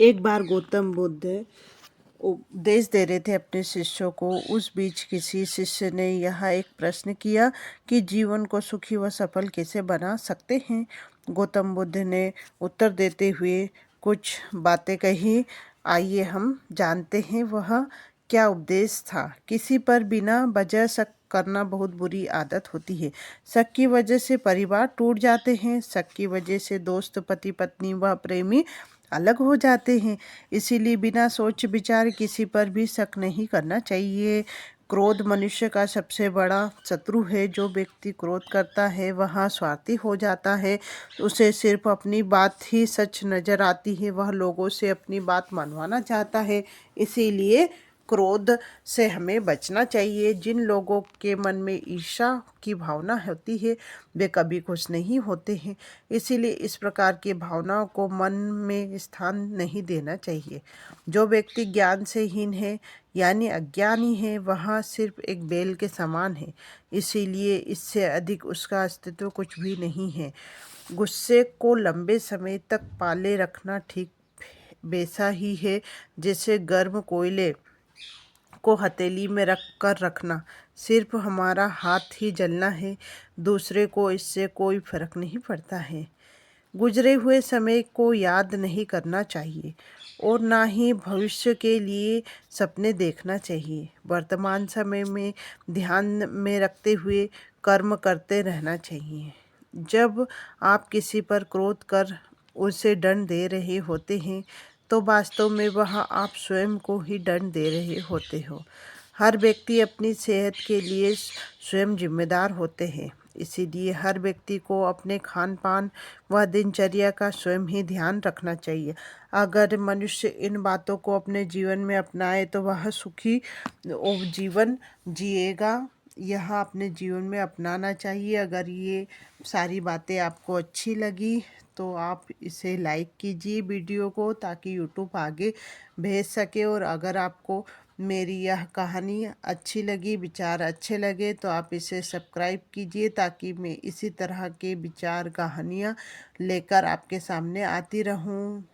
एक बार गौतम बुद्ध उपदेश दे रहे थे अपने शिष्यों को। उस बीच किसी शिष्य ने यह एक प्रश्न किया कि जीवन को सुखी व सफल कैसे बना सकते हैं। गौतम बुद्ध ने उत्तर देते हुए कुछ बातें कही। आइए हम जानते हैं वह क्या उपदेश था। किसी पर बिना वजह शक करना बहुत बुरी आदत होती है। शक की वजह से परिवार टूट जाते हैं। शक की वजह से दोस्त, पति, पत्नी व प्रेमी अलग हो जाते हैं। इसीलिए बिना सोच विचार किसी पर भी शक नहीं करना चाहिए। क्रोध मनुष्य का सबसे बड़ा शत्रु है। जो व्यक्ति क्रोध करता है वह स्वार्थी हो जाता है। उसे सिर्फ अपनी बात ही सच नजर आती है। वह लोगों से अपनी बात मनवाना चाहता है। इसीलिए क्रोध से हमें बचना चाहिए। जिन लोगों के मन में ईर्ष्या की भावना होती है वे कभी खुश नहीं होते हैं। इसीलिए इस प्रकार की भावनाओं को मन में स्थान नहीं देना चाहिए। जो व्यक्ति ज्ञान से हीन है यानी अज्ञानी है वह सिर्फ एक बैल के समान है। इसीलिए इससे अधिक उसका अस्तित्व कुछ भी नहीं है। गुस्से को लंबे समय तक पाले रखना ठीक वैसा ही है जैसे गर्म कोयले को हथेली में रख कर रखना। सिर्फ हमारा हाथ ही जलना है, दूसरे को इससे कोई फर्क नहीं पड़ता है। गुजरे हुए समय को याद नहीं करना चाहिए और ना ही भविष्य के लिए सपने देखना चाहिए। वर्तमान समय में ध्यान में रखते हुए कर्म करते रहना चाहिए। जब आप किसी पर क्रोध कर उसे दंड दे रहे होते हैं तो वास्तव में वह आप स्वयं को ही दंड दे रहे होते हो। हर व्यक्ति अपनी सेहत के लिए स्वयं जिम्मेदार होते हैं। इसीलिए हर व्यक्ति को अपने खान पान व दिनचर्या का स्वयं ही ध्यान रखना चाहिए। अगर मनुष्य इन बातों को अपने जीवन में अपनाए तो वह सुखी जीवन जिएगा। यह अपने जीवन में अपनाना चाहिए। अगर ये सारी बातें आपको अच्छी लगी तो आप इसे लाइक कीजिए वीडियो को, ताकि यूट्यूब आगे भेज सके। और अगर आपको मेरी यह कहानी अच्छी लगी, विचार अच्छे लगे तो आप इसे सब्सक्राइब कीजिए, ताकि मैं इसी तरह के विचार कहानियाँ लेकर आपके सामने आती रहूँ।